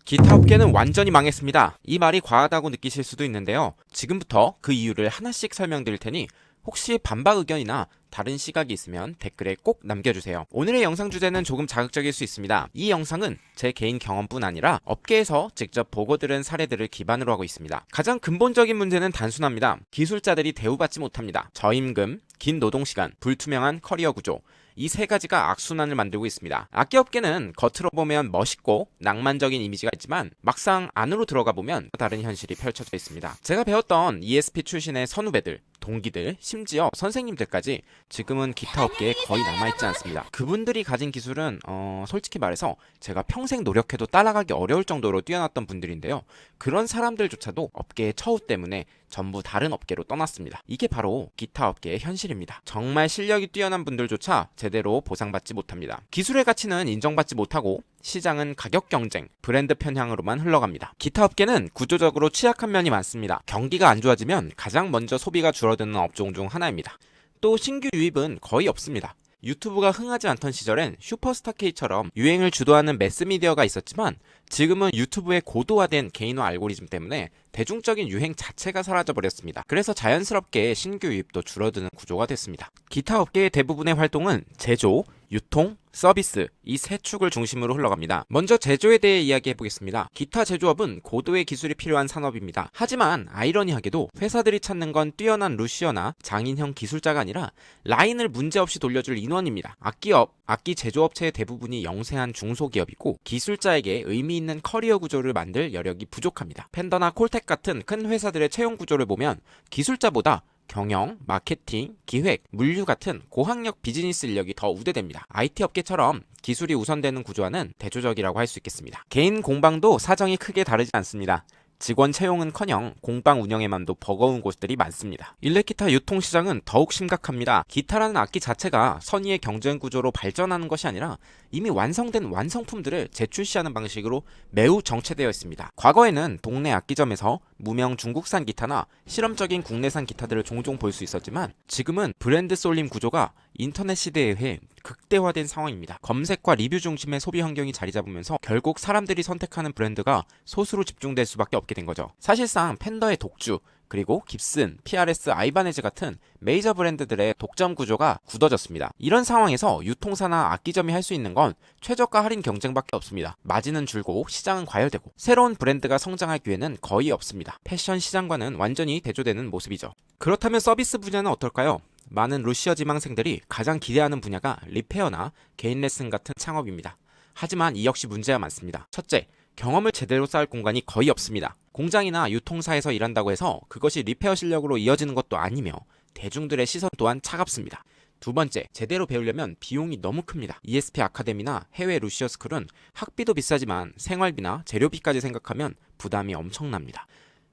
기타 업계는 완전히 망했습니다. 이 말이 과하다고 느끼실 수도 있는데요. 지금부터 그 이유를 하나씩 설명드릴 테니 혹시 반박 의견이나 다른 시각이 있으면 댓글에 꼭 남겨주세요. 오늘의 영상 주제는 조금 자극적일 수 있습니다. 이 영상은 제 개인 경험뿐 아니라 업계에서 직접 보고 들은 사례들을 기반으로 하고 있습니다. 가장 근본적인 문제는 단순합니다. 기술자들이 대우받지 못합니다. 저임금, 긴 노동시간, 불투명한 커리어 구조, 이 세 가지가 악순환을 만들고 있습니다. 악기 업계는 겉으로 보면 멋있고 낭만적인 이미지가 있지만 막상 안으로 들어가 보면 다른 현실이 펼쳐져 있습니다. 제가 배웠던 ESP 출신의 선후배들, 동기들, 심지어 선생님들까지 지금은 기타 업계에 거의 남아있지 않습니다. 그분들이 가진 기술은 솔직히 말해서 제가 평생 노력해도 따라가기 어려울 정도로 뛰어났던 분들인데요. 그런 사람들조차도 업계의 처우 때문에 전부 다른 업계로 떠났습니다. 이게 바로 기타 업계의 현실입니다. 정말 실력이 뛰어난 분들조차 제대로 보상받지 못합니다. 기술의 가치는 인정받지 못하고 시장은 가격 경쟁, 브랜드 편향으로만 흘러갑니다. 기타 업계는 구조적으로 취약한 면이 많습니다. 경기가 안 좋아지면 가장 먼저 소비가 줄어드는 업종 중 하나입니다. 또 신규 유입은 거의 없습니다. 유튜브가 흥하지 않던 시절엔 슈퍼스타 K처럼 유행을 주도하는 매스미디어가 있었지만 지금은 유튜브의 고도화된 개인화 알고리즘 때문에 대중적인 유행 자체가 사라져버렸습니다. 그래서 자연스럽게 신규 유입도 줄어드는 구조가 됐습니다. 기타 업계의 대부분의 활동은 제조, 유통, 서비스 이 세 축을 중심으로 흘러갑니다. 먼저 제조에 대해 이야기해보겠습니다. 기타 제조업은 고도의 기술이 필요한 산업입니다. 하지만 아이러니하게도 회사들이 찾는 건 뛰어난 루시어나 장인형 기술자가 아니라 라인을 문제없이 돌려줄 인원입니다. 악기업, 악기 제조업체의 대부분이 영세한 중소기업이고 기술자에게 의미 있는 커리어 구조를 만들 여력이 부족합니다. 펜더나 콜텍 같은 큰 회사들의 채용 구조를 보면 기술자보다 경영, 마케팅, 기획, 물류 같은 고학력 비즈니스 인력이 더 우대됩니다. IT 업계처럼 기술이 우선되는 구조와는 대조적이라고 할 수 있겠습니다. 개인 공방도 사정이 크게 다르지 않습니다. 직원 채용은커녕 공방 운영에만도 버거운 곳들이 많습니다. 일렉기타 유통시장은 더욱 심각합니다. 기타라는 악기 자체가 선의의 경쟁 구조로 발전하는 것이 아니라 이미 완성된 완성품들을 재출시하는 방식으로 매우 정체되어 있습니다. 과거에는 동네 악기점에서 무명 중국산 기타나 실험적인 국내산 기타들을 종종 볼 수 있었지만 지금은 브랜드 쏠림 구조가 인터넷 시대에 의해 극대화된 상황입니다. 검색과 리뷰 중심의 소비 환경이 자리 잡으면서 결국 사람들이 선택하는 브랜드가 소수로 집중될 수밖에 없게 된 거죠. 사실상 펜더의 독주, 그리고 깁슨, PRS, 아이바네즈 같은 메이저 브랜드들의 독점 구조가 굳어졌습니다. 이런 상황에서 유통사나 악기점이 할 수 있는 건 최저가 할인 경쟁밖에 없습니다. 마진은 줄고 시장은 과열되고 새로운 브랜드가 성장할 기회는 거의 없습니다. 패션 시장과는 완전히 대조되는 모습이죠. 그렇다면 서비스 분야는 어떨까요? 많은 루시어 지망생들이 가장 기대하는 분야가 리페어나 개인 레슨 같은 창업입니다. 하지만 이 역시 문제가 많습니다. 첫째, 경험을 제대로 쌓을 공간이 거의 없습니다. 공장이나 유통사에서 일한다고 해서 그것이 리페어 실력으로 이어지는 것도 아니며 대중들의 시선 또한 차갑습니다. 두 번째, 제대로 배우려면 비용이 너무 큽니다. ESP 아카데미나 해외 루시어 스쿨은 학비도 비싸지만 생활비나 재료비까지 생각하면 부담이 엄청납니다.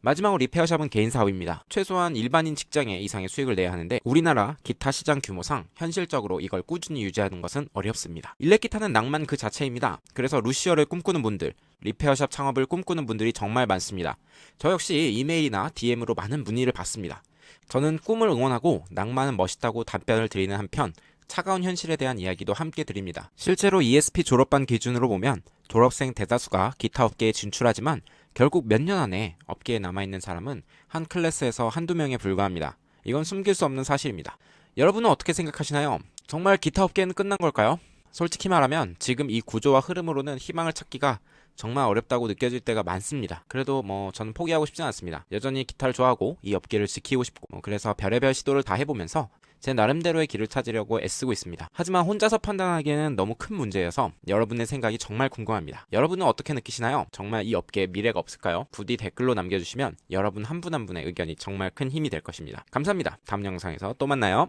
마지막으로 리페어샵은 개인 사업입니다. 최소한 일반인 직장의 이상의 수익을 내야 하는데 우리나라 기타 시장 규모상 현실적으로 이걸 꾸준히 유지하는 것은 어렵습니다. 일렉기타는 낭만 그 자체입니다. 그래서 루시어를 꿈꾸는 분들, 리페어샵 창업을 꿈꾸는 분들이 정말 많습니다. 저 역시 이메일이나 DM으로 많은 문의를 받습니다. 저는 꿈을 응원하고 낭만은 멋있다고 답변을 드리는 한편 차가운 현실에 대한 이야기도 함께 드립니다. 실제로 ESP 졸업반 기준으로 보면 졸업생 대다수가 기타 업계에 진출하지만 결국 몇 년 안에 업계에 남아있는 사람은 한 클래스에서 한두 명에 불과합니다. 이건 숨길 수 없는 사실입니다. 여러분은 어떻게 생각하시나요? 정말 기타 업계는 끝난 걸까요? 솔직히 말하면 지금 이 구조와 흐름으로는 희망을 찾기가 정말 어렵다고 느껴질 때가 많습니다. 그래도 저는 포기하고 싶진 않습니다. 여전히 기타를 좋아하고 이 업계를 지키고 싶고 그래서 별의별 시도를 다 해보면서 제 나름대로의 길을 찾으려고 애쓰고 있습니다. 하지만 혼자서 판단하기에는 너무 큰 문제여서 여러분의 생각이 정말 궁금합니다. 여러분은 어떻게 느끼시나요? 정말 이 업계에 미래가 없을까요? 부디 댓글로 남겨주시면 여러분 한 분 한 분의 의견이 정말 큰 힘이 될 것입니다. 감사합니다. 다음 영상에서 또 만나요.